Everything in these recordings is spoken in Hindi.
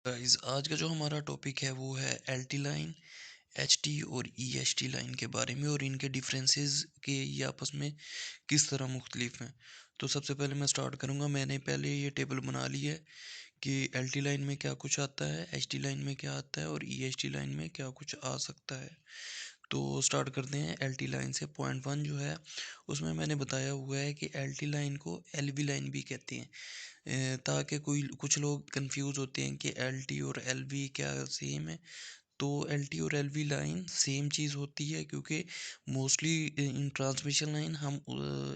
गाइस आज का जो हमारा टॉपिक है वो है एलटी लाइन, एचटी और ईएचटी लाइन के बारे में और इनके डिफरेंसेस के ये आपस में किस तरह मुख्तलिफ हैं। तो सबसे पहले मैं स्टार्ट करूंगा। मैंने पहले ये टेबल बना ली है कि एलटी लाइन में क्या कुछ आता है, एचटी लाइन में क्या आता है और ईएचटी लाइन में क्या कुछ आ सकता है। तो स्टार्ट करते हैं एलटी लाइन से। पॉइंट वन जो है उसमें मैंने बताया हुआ है कि एलटी लाइन को एलवी लाइन भी कहते हैं। ताकि कोई कुछ लोग कंफ्यूज होते हैं कि एलटी और एलवी क्या सेम है। तो एलटी और एलवी लाइन सेम चीज़ होती है, क्योंकि मोस्टली इन ट्रांसमिशन लाइन हम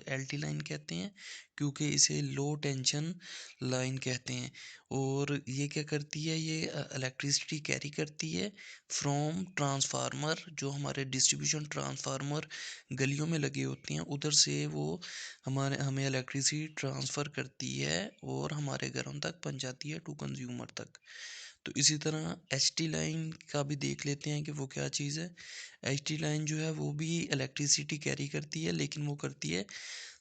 एलटी लाइन कहते हैं, क्योंकि इसे लो टेंशन लाइन कहते हैं। और ये क्या करती है, ये इलेक्ट्रिसिटी कैरी करती है फ्रॉम ट्रांसफार्मर। जो हमारे डिस्ट्रीब्यूशन ट्रांसफार्मर गलियों में लगे होते हैं उधर से वो हमारे हमें इलेक्ट्रिसिटी ट्रांसफ़र करती है और हमारे घरों तक पहुंचाती है, टू कंज्यूमर तक। तो इसी तरह एच टी लाइन का भी देख लेते हैं कि वो क्या चीज़ है। एच टी लाइन जो है वो भी इलेक्ट्रिसिटी कैरी करती है, लेकिन वो करती है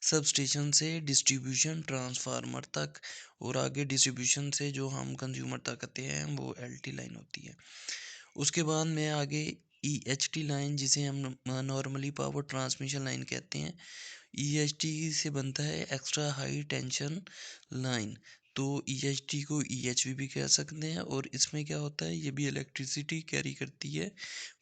सब स्टेशन से डिस्ट्रीब्यूशन ट्रांसफार्मर तक, और आगे डिस्ट्रीब्यूशन से जो हम कंज्यूमर तक आते हैं वो एल टी लाइन होती है। उसके बाद में आगे ई एच टी लाइन, जिसे हम नॉर्मली पावर ट्रांसमिशन लाइन कहते हैं। ईएचटी से बनता है एक्स्ट्रा हाई टेंशन लाइन। तो ईएचटी को ईएचवी भी कह सकते हैं, और इसमें क्या होता है, ये भी इलेक्ट्रिसिटी कैरी करती है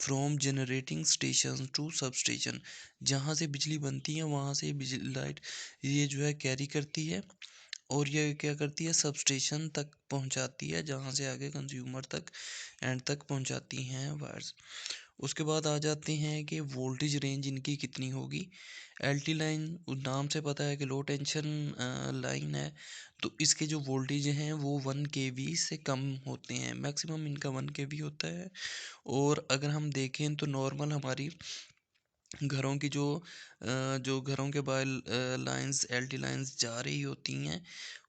from generating station to sub station. जहाँ से बिजली बनती है वहाँ से बिजली लाइट ये जो है कैरी करती है, और ये क्या करती है, सब स्टेशन तक पहुँचाती है, जहाँ से आगे कंज्यूमर तक एंड तक पहुँचाती हैं वायर्स। उसके बाद आ जाते हैं कि वोल्टेज रेंज इनकी कितनी होगी। एलटी लाइन नाम से पता है कि लो टेंशन लाइन है, तो इसके जो वोल्टेज हैं वो 1 kV से कम होते हैं। मैक्सिमम इनका 1 kV होता है। और अगर हम देखें तो नॉर्मल हमारी घरों की जो घरों के बाहर लाइंस एलटी लाइंस जा रही होती हैं,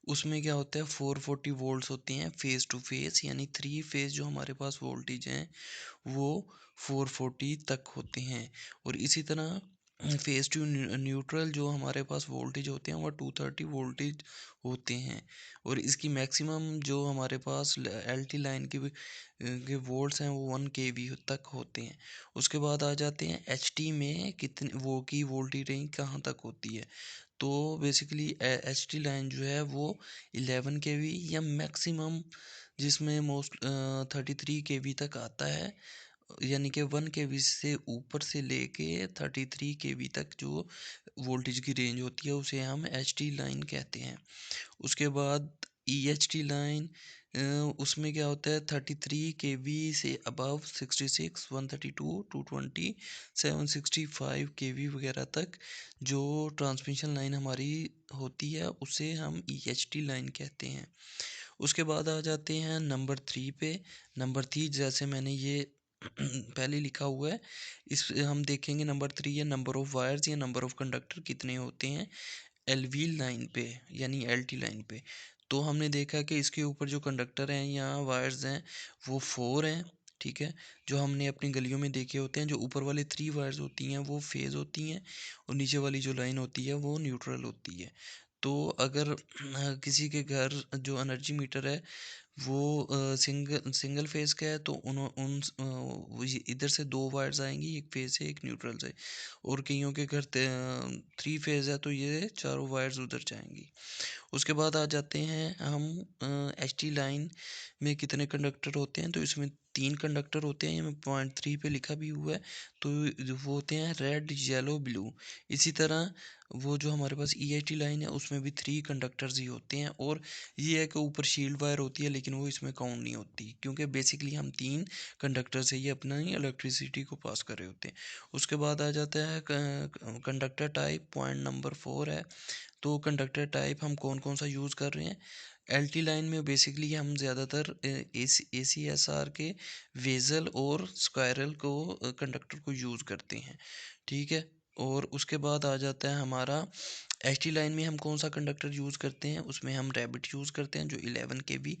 उसमें क्या होता है, 440 वोल्ट्स होते हैं फेस टू फेस, यानी थ्री फेस जो हमारे पास वोल्टेज हैं वो 440 तक होते हैं। और इसी तरह फेस टू न्यूट्रल जो हमारे पास वोल्टेज होते हैं वो 230 वोल्टेज होते हैं। और इसकी मैक्सिमम जो हमारे पास एलटी लाइन के वोल्ट्स हैं वो 1 kV तक होते हैं। उसके बाद आ जाते हैं एचटी में कितने वो की वोल्टेज रेंज कहाँ तक होती है। तो बेसिकली एच टी लाइन जो है वो 11 kV या मैक्सिमम, जिसमें मोस्ट 33 kV तक आता है। यानी कि 1 kV से ऊपर से लेके 33 kV तक जो वोल्टेज की रेंज होती है उसे हम एच टी लाइन कहते हैं। उसके बाद ई एच टी लाइन, उसमें क्या होता है, 33 kV से अबव 66 132 220 765 kV वगैरह तक जो ट्रांसमिशन लाइन हमारी होती है उसे हम ई एच टी लाइन कहते हैं। उसके बाद आ जाते हैं नंबर थ्री पे। नंबर थ्री जैसे मैंने ये पहले लिखा हुआ है, इस हम देखेंगे नंबर थ्री है नंबर ऑफ़ वायर्स या नंबर ऑफ़ कंडक्टर कितने होते हैं एलवी लाइन पे, यानी एलटी लाइन पे। तो हमने देखा कि इसके ऊपर जो कंडक्टर हैं या वायर्स हैं वो 4 हैं, ठीक है। जो हमने अपनी गलियों में देखे होते हैं, जो ऊपर वाले 3 वायर्स होती हैं वो फेज़ होती हैं, और नीचे वाली जो लाइन होती है वो न्यूट्रल होती है। तो अगर किसी के घर जो एनर्जी मीटर है वो सिंगल सिंगल फेज़ का है, तो वो इधर से 2 वायर्स आएँगी, एक फेज़ से एक न्यूट्रल से। और कइयों के घर 3 फेज़ है तो ये चारों वायर्स उधर जाएँगी। उसके बाद आ जाते हैं हम एचटी लाइन में कितने कंडक्टर होते हैं। तो इसमें 3 कंडक्टर होते हैं, ये मैं पॉइंट 3 पे लिखा भी हुआ है। तो वो होते हैं रेड येलो ब्लू। इसी तरह वो जो हमारे पास ईएचटी लाइन है उसमें भी 3 कंडक्टर्स ही होते हैं, और ये है कि ऊपर शील्ड वायर होती है लेकिन वो इसमें काउंट नहीं होती, क्योंकि बेसिकली हम 3 कंडक्टर से ही अपना ही इलेक्ट्रिसिटी को पास कर रहे होते हैं। उसके बाद आ जाता है कंडक्टर टाइप, पॉइंट नंबर 4 है। तो कंडक्टर टाइप हम कौन कौन सा यूज़ कर रहे हैं। एलटी लाइन में बेसिकली हम ज़्यादातर ए सी एस आर के वेज़ल और स्क्वायरल को कंडक्टर को यूज़ करते हैं, ठीक है। और उसके बाद आ जाता है हमारा एच टी लाइन में हम कौन सा कंडक्टर यूज़ करते हैं, उसमें हम रैबिट यूज़ करते हैं जो 11 केवी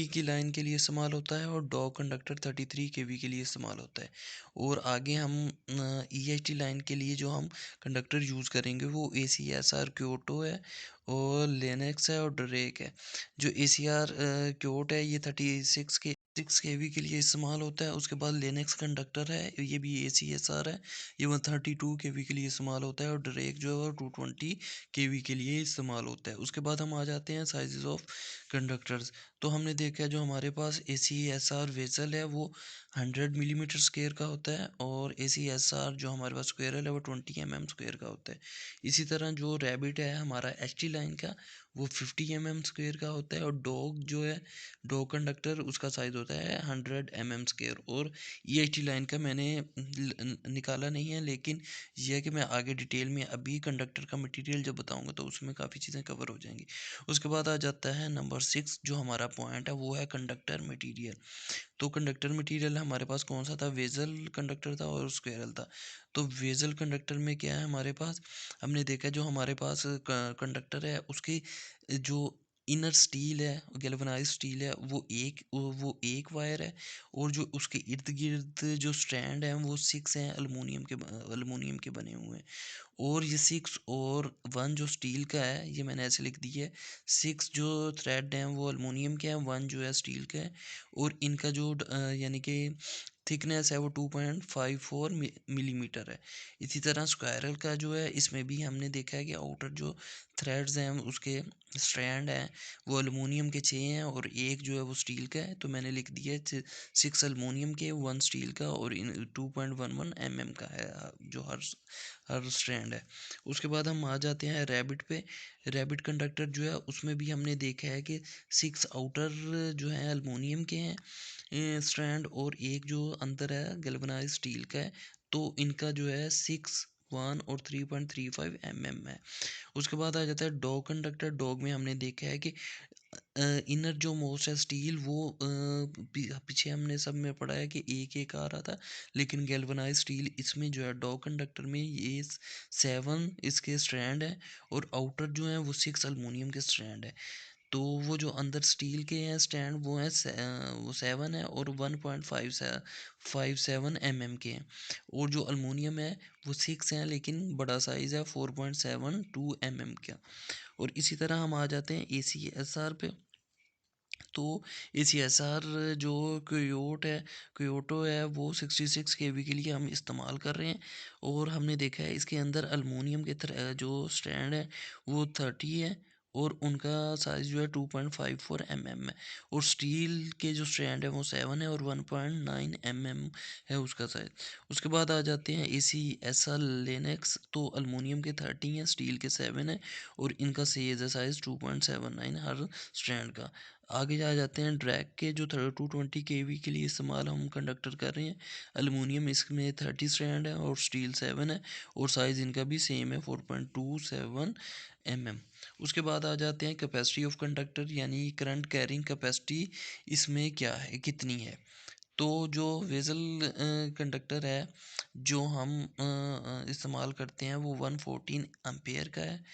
की लाइन के लिए इस्तेमाल होता है, और डॉग कंडक्टर 33 केवी के लिए इस्तेमाल होता है। और आगे हम ई एच टी लाइन के लिए जो हम कंडक्टर यूज़ करेंगे वो ए सी एस आर क्योटो है, और लेनेक्स है, और ड्रेक है। जो ए सी आर क्योट है ये 36 केवी के लिए इस्तेमाल होता है। उसके बाद लेनेक्स कंडक्टर है, ये भी ए सी एस आर है, ये 132 केवी के लिए इस्तेमाल होता है। और ड्रेक जो है वो 220 केवी के लिए इस्तेमाल होता है। उसके बाद हम आ जाते हैं साइजेस ऑफ कंडक्टर्स। तो हमने देखा है जो हमारे पास ए सी एस आर वेसल है वो 100 मिलीमीटर स्क्वेयर का होता है, और ए सी एस आर जो हमारे पास स्क्वेयर है वो 20 mm स्क्वेयर का होता है। इसी तरह जो रैबिट है हमारा एच टी लाइन का, वो 50 mm स्क्वेयर का होता है। और डॉग जो है, डॉग कंडक्टर, उसका साइज़ होता है 100 mm स्क्वेयर। और ई एच टी लाइन का मैंने निकाला नहीं है, लेकिन यह है कि मैं आगे डिटेल में अभी कंडक्टर का मटेरियल जब बताऊंगा तो उसमें काफ़ी चीज़ें कवर हो जाएंगी। उसके बाद आ जाता है नंबर 6, जो हमारा पॉइंट है वो है कंडक्टर मटेरियल। तो कंडक्टर मटेरियल हमारे पास कौन सा था, वेजल कंडक्टर था और स्क्वेरल था। तो वेजल कंडक्टर में क्या है हमारे पास, हमने देखा जो हमारे पास कंडक्टर है उसकी जो इनर स्टील है, गैल्वनाइज्ड स्टील है, वो एक वायर है। और जो उसके इर्द गिर्द जो स्ट्रैंड हैं वो 6 हैं, अल्मोनियम के बने हुए हैं। और ये 6 और 1 जो स्टील का है, ये मैंने ऐसे लिख दी है। 6 जो थ्रेड हैं वो अल्मोनियम के हैं, 1 जो है स्टील का है। और इनका जो यानी कि थिकनेस है वो 2.54 मिलीमीटर है। इसी तरह स्क्वायरल का जो है, इसमें भी हमने देखा है कि आउटर जो थ्रेड्स हैं उसके स्ट्रैंड हैं वो अल्मोनियम के 6 हैं, और एक जो है वो स्टील का है। तो मैंने लिख दिया है 6 अल्मोनियम के, 1 स्टील का, और इन 2.11 का है जो हर स्ट्रैंड है। उसके बाद हम आ जाते हैं रैबिट पे। रैबिट कंडक्टर जो है उसमें भी हमने देखा है कि 6 आउटर जो है अल्मोनियम के हैं स्ट्रैंड, और एक जो अंदर है गैल्वनाइज्ड स्टील का है। तो इनका जो है 6, 1 और 3.35 है। उसके बाद आ जाता है डॉग कंडक्टर। डॉग में हमने देखा है कि इनर जो मोस्ट है स्टील वो पीछे हमने सब में पढ़ा है कि एक आ रहा था, लेकिन गैल्वनाइज स्टील इसमें जो है डॉग कंडक्टर में ये 7 इसके स्ट्रैंड है, और आउटर जो है वो 6 अल्मोनियम के स्ट्रैंड है। तो वो जो अंदर स्टील के हैं स्टैंड वो हैं वो 7 है, और 1.57 के हैं। और जो अल्मोनियम है वो 6 हैं, लेकिन बड़ा साइज़ है 4.72 का। और इसी तरह हम आ जाते हैं ए सी एस आर पे। तो ए सी एस आर जो क्योटो है वो 66 केवी के लिए हम इस्तेमाल कर रहे हैं। और हमने देखा है इसके अंदर अल्मोनियम के जो स्टैंड है वो 30 है, और उनका साइज़ जो है 2.54 है। और स्टील के जो स्ट्रैंड है वो 7 है, और 1.9 है उसका साइज़। उसके बाद आ जाते हैं ए सी एस आर लेनेक्स। तो अल्मोनियम के 30 हैं, स्टील के 7 है, और इनका सेज है साइज़ 2.79 हर स्ट्रैंड का। आगे आ जाते हैं ड्रैग के, जो 220 केवी के लिए इस्तेमाल हम कंडक्टर कर रहे हैं। अल्मोनियम इसमें 30 स्ट्रैंड है, और स्टील 7 है, और साइज़ इनका भी सेम है 4.27 उसके बाद आ जाते हैं कैपेसिटी ऑफ कंडक्टर, यानी करंट कैरिंग कैपेसिटी इसमें क्या है, कितनी है। तो जो वेज़ल कंडक्टर है जो हम इस्तेमाल करते हैं वो 114 एम्पेयर का है,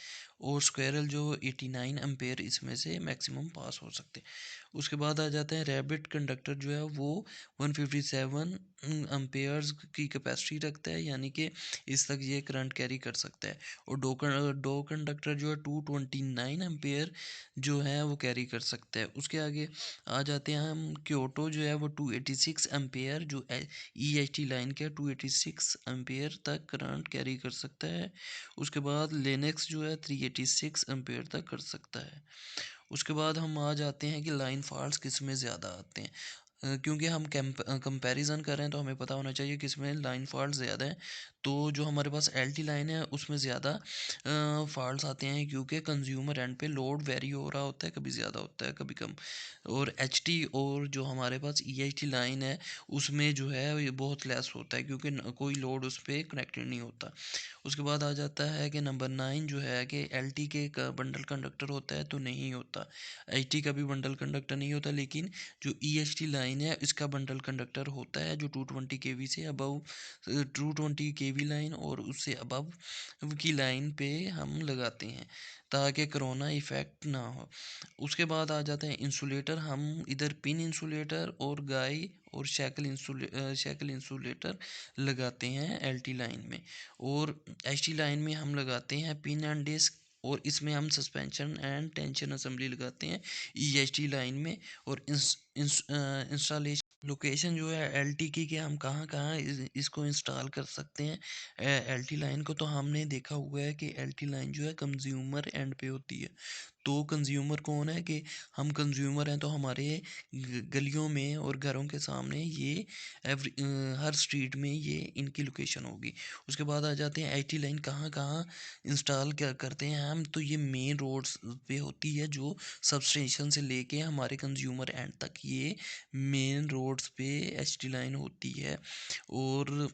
और स्क्वायरल जो 89 एम्पेयर इसमें से मैक्सिमम पास हो सकते हैं। उसके बाद आ जाते हैं रैबिट कंडक्टर जो है वो 157 एम्पेयर्स की कैपेसिटी रखता है, यानी कि इस तक ये करंट कैरी कर सकता है। और डो कंडक्टर जो है 229 एम्पेयर जो है वो कैरी कर सकता है। उसके आगे आ जाते हैं हम क्योटो जो है वो 286 एम्पेयर, जो ई एच टी लाइन के 286 एम्पेयर तक करंट कैरी कर सकता है। उसके बाद लेनेक्स जो है 386 एम्पेयर तक कर सकता है। उसके बाद हम आ जाते हैं कि लाइन फॉल्ट्स किस में ज़्यादा आते हैं। क्योंकि हम कंपैरिजन कर रहे हैं तो हमें पता होना चाहिए किस में लाइन फॉल्ट ज़्यादा है। तो जो हमारे पास एल टी लाइन है उसमें ज़्यादा फॉल्ट्स आते हैं, क्योंकि कंज्यूमर एंड पे लोड वेरी हो रहा होता है, कभी ज़्यादा होता है कभी कम। और एच टी और जो हमारे पास ई एच टी लाइन है उसमें जो है ये बहुत लेस होता है, क्योंकि कोई लोड उस पर कनेक्टेड नहीं होता। उसके बाद आ जाता है कि नंबर 9 जो है कि एलटी के का बंडल कंडक्टर होता है तो नहीं होता। एचटी का भी बंडल कंडक्टर नहीं होता, लेकिन जो ईएचटी लाइन है इसका बंडल कंडक्टर होता है, जो 220 केवी से अबव 220 केवी लाइन और उससे अबव की लाइन पे हम लगाते हैं ताकि कोरोना इफ़ेक्ट ना हो। उसके बाद आ जाते हैं इंसुलेटर। हम इधर पिन इंसुलेटर और गाय और शैकल इंसुलेटर लगाते हैं एलटी लाइन में, और एचटी लाइन में हम लगाते हैं पिन एंड डिस्क, और इसमें हम सस्पेंशन एंड टेंशन असेंबली लगाते हैं ईएचटी लाइन में। और इंस्टॉलेशन लोकेशन जो है एलटी की कि हम कहाँ कहाँ इसको इंस्टॉल कर सकते हैं एलटी लाइन को, तो हमने देखा हुआ है कि एलटी लाइन जो है कंज्यूमर एंड पे होती है। तो कंज्यूमर कौन है कि हम कंज्यूमर हैं, तो हमारे गलियों में और घरों के सामने ये हर स्ट्रीट में ये इनकी लोकेशन होगी। उसके बाद आ जाते हैं एचटी लाइन कहाँ कहाँ इंस्टॉल क्या करते हैं हम, तो ये मेन रोड्स पे होती है, जो सब स्टेशन से लेके हमारे कंज्यूमर एंड तक ये मेन रोड्स पे एचटी लाइन होती है। और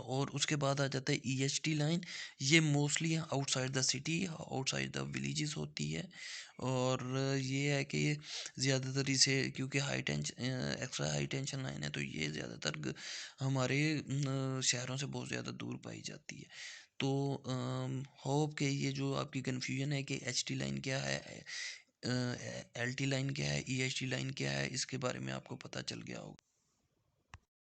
और उसके बाद आ जाता है ईएचटी लाइन। ये mostly outside the city, outside the villages होती है। और ये है कि ज़्यादातर इसे क्योंकि एक्स्ट्रा हाई टेंशन लाइन है, तो ये ज़्यादातर हमारे शहरों से बहुत ज़्यादा दूर पाई जाती है। तो होप कि ये जो आपकी कन्फ्यूजन है कि एच टी लाइन क्या है, एल टी लाइन क्या है, ई एच टी लाइन क्या है, इसके बारे में आपको पता चल गया होगा।